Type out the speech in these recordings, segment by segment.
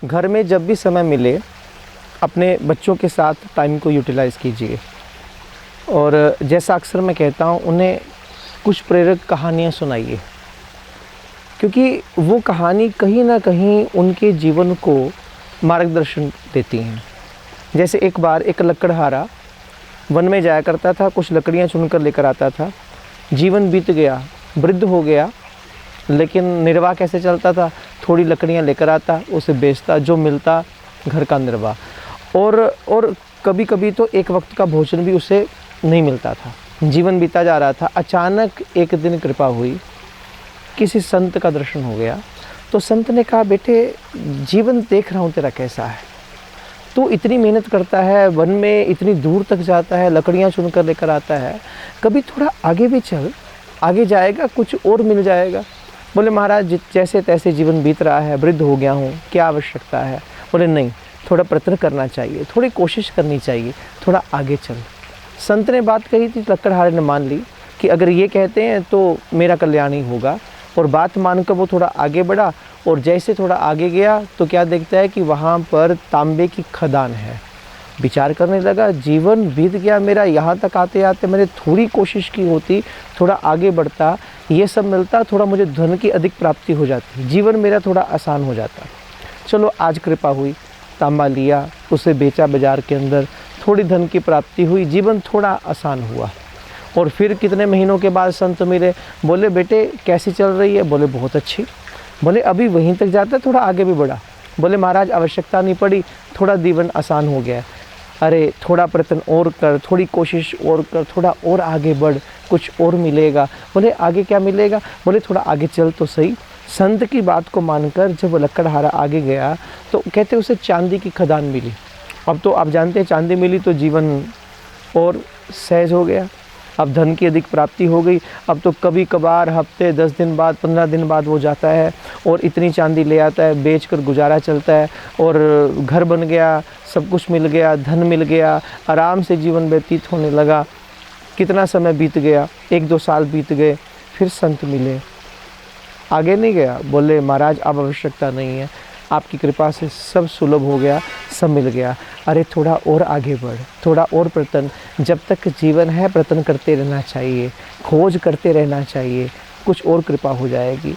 घर में जब भी समय मिले अपने बच्चों के साथ टाइम को यूटिलाइज़ कीजिए। और जैसा अक्सर मैं कहता हूँ, उन्हें कुछ प्रेरक कहानियाँ सुनाइए, क्योंकि वो कहानी कहीं ना कहीं उनके जीवन को मार्गदर्शन देती हैं। जैसे एक बार एक लकड़हारा वन में जाया करता था, कुछ लकड़ियाँ चुनकर लेकर आता था। जीवन बीत गया, वृद्ध हो गया, लेकिन निर्वाह कैसे चलता था? थोड़ी लकड़ियाँ लेकर आता, उसे बेचता, जो मिलता घर का निर्वाह। और कभी कभी तो एक वक्त का भोजन भी उसे नहीं मिलता था। जीवन बीता जा रहा था। अचानक एक दिन कृपा हुई, किसी संत का दर्शन हो गया। तो संत ने कहा, बेटे जीवन देख रहा हूँ तेरा कैसा है, तू इतनी मेहनत करता है, वन में इतनी दूर तक जाता है, लकड़ियाँ चुनकर लेकर आता है, कभी थोड़ा आगे भी चल, आगे जाएगा कुछ और मिल जाएगा। बोले महाराज जैसे तैसे जीवन बीत रहा है, वृद्ध हो गया हूँ, क्या आवश्यकता है? बोले नहीं, थोड़ा प्रयत्न करना चाहिए, थोड़ी कोशिश करनी चाहिए, थोड़ा आगे चल। संत ने बात कही थी, लकड़हारे ने मान ली कि अगर ये कहते हैं तो मेरा कल्याण ही होगा। और बात मानकर वो थोड़ा आगे बढ़ा, और जैसे थोड़ा आगे गया तो क्या देखता है कि वहाँ पर तांबे की खदान है। विचार करने लगा, जीवन बीत गया मेरा, यहाँ तक आते आते मैंने थोड़ी कोशिश की होती, थोड़ा आगे बढ़ता, ये सब मिलता, थोड़ा मुझे धन की अधिक प्राप्ति हो जाती, जीवन मेरा थोड़ा आसान हो जाता। चलो आज कृपा हुई, तांबा लिया, उसे बेचा बाजार के अंदर, थोड़ी धन की प्राप्ति हुई, जीवन थोड़ा आसान हुआ। और फिर कितने महीनों के बाद संत मिले। बोले बेटे कैसी चल रही है? बोले बहुत अच्छी। बोले अभी वहीं तक जाता है, थोड़ा आगे भी बढ़ा। बोले महाराज आवश्यकता नहीं पड़ी, थोड़ा जीवन आसान हो गया। अरे थोड़ा प्रयत्न और कर, थोड़ी कोशिश और कर, थोड़ा और आगे बढ़, कुछ और मिलेगा। बोले आगे क्या मिलेगा? बोले थोड़ा आगे चल तो सही। संत की बात को मानकर जब वो लकड़हारा आगे गया तो कहते उसे चांदी की खदान मिली। अब तो आप जानते हैं, चांदी मिली तो जीवन और सहज हो गया, अब धन की अधिक प्राप्ति हो गई। अब तो कभी कभार हफ्ते 10 दिन बाद 15 दिन बाद वो जाता है और इतनी चांदी ले आता है, बेचकर गुजारा चलता है, और घर बन गया, सब कुछ मिल गया, धन मिल गया, आराम से जीवन व्यतीत होने लगा। कितना समय बीत गया, 1-2 साल बीत गए, फिर संत मिले। आगे नहीं गया, बोले महाराज अब आवश्यकता नहीं है, आपकी कृपा से सब सुलभ हो गया, सब मिल गया। अरे थोड़ा और आगे बढ़, थोड़ा और प्रयत्न, जब तक जीवन है प्रयत्न करते रहना चाहिए, खोज करते रहना चाहिए, कुछ और कृपा हो जाएगी।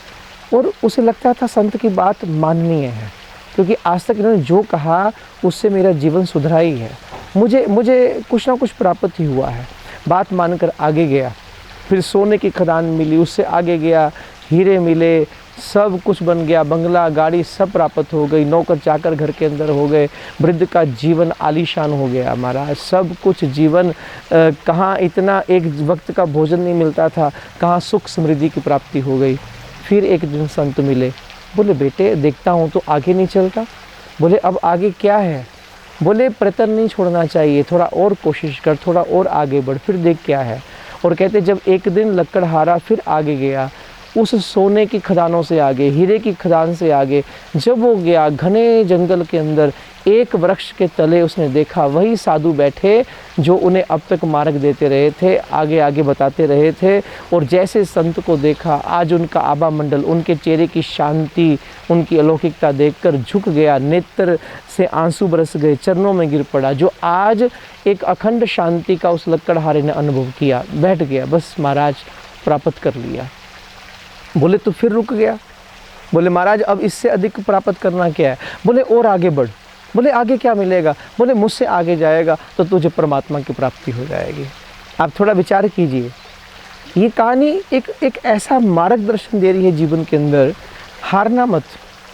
और उसे लगता था संत की बात माननीय है, क्योंकि आज तक इन्होंने जो कहा उससे मेरा जीवन सुधरा ही है, मुझे कुछ ना कुछ प्राप्त ही हुआ है। बात मानकर आगे गया, फिर सोने की खदान मिली, उससे आगे गया, हीरे मिले, सब कुछ बन गया, बंगला गाड़ी सब प्राप्त हो गई, नौकर चाकर घर के अंदर हो गए, वृद्ध का जीवन आलीशान हो गया। महाराज सब कुछ जीवन, कहाँ इतना एक वक्त का भोजन नहीं मिलता था, कहाँ सुख समृद्धि की प्राप्ति हो गई। फिर एक दिन संत मिले। बोले बेटे देखता हूँ तो आगे नहीं चलता। बोले अब आगे क्या है? बोले प्रयत्न नहीं छोड़ना चाहिए, थोड़ा और कोशिश कर, थोड़ा और आगे बढ़, फिर देख क्या है। और कहते जब एक दिन लकड़हारा फिर आगे गया, उस सोने की खदानों से आगे, हीरे की खदान से आगे जब वो गया, घने जंगल के अंदर एक वृक्ष के तले उसने देखा, वही साधु बैठे जो उन्हें अब तक मार्ग देते रहे थे, आगे आगे बताते रहे थे। और जैसे संत को देखा, आज उनका आभा मंडल, उनके चेहरे की शांति, उनकी अलौकिकता देखकर झुक गया, नेत्र से आंसू बरस गए, चरणों में गिर पड़ा। जो आज एक अखंड शांति का उस लकड़हारे ने अनुभव किया, बैठ गया, बस महाराज प्राप्त कर लिया। बोले तो फिर रुक गया। बोले महाराज अब इससे अधिक प्राप्त करना क्या है? बोले और आगे बढ़। बोले आगे क्या मिलेगा? बोले मुझसे आगे जाएगा तो तुझे परमात्मा की प्राप्ति हो जाएगी। आप थोड़ा विचार कीजिए, ये कहानी एक ऐसा मार्गदर्शन दे रही है जीवन के अंदर। हारना मत,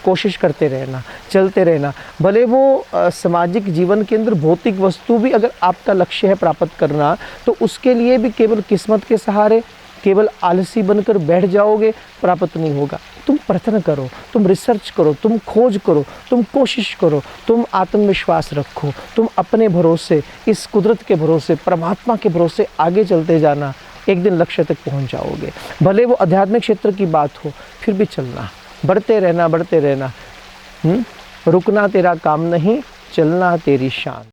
कोशिश करते रहना, चलते रहना। भले वो सामाजिक जीवन के अंदर भौतिक वस्तु भी अगर आपका लक्ष्य है प्राप्त करना, तो उसके लिए भी केवल किस्मत के सहारे, केवल आलसी बनकर बैठ जाओगे, प्राप्त नहीं होगा। तुम प्रयत्न करो, तुम रिसर्च करो, तुम खोज करो, तुम कोशिश करो, तुम आत्मविश्वास रखो, तुम अपने भरोसे, इस कुदरत के भरोसे, परमात्मा के भरोसे आगे चलते जाना, एक दिन लक्ष्य तक पहुंच जाओगे। भले वो आध्यात्मिक क्षेत्र की बात हो, फिर भी चलना, बढ़ते रहना, बढ़ते रहना। रुकना तेरा काम नहीं, चलना तेरी शान।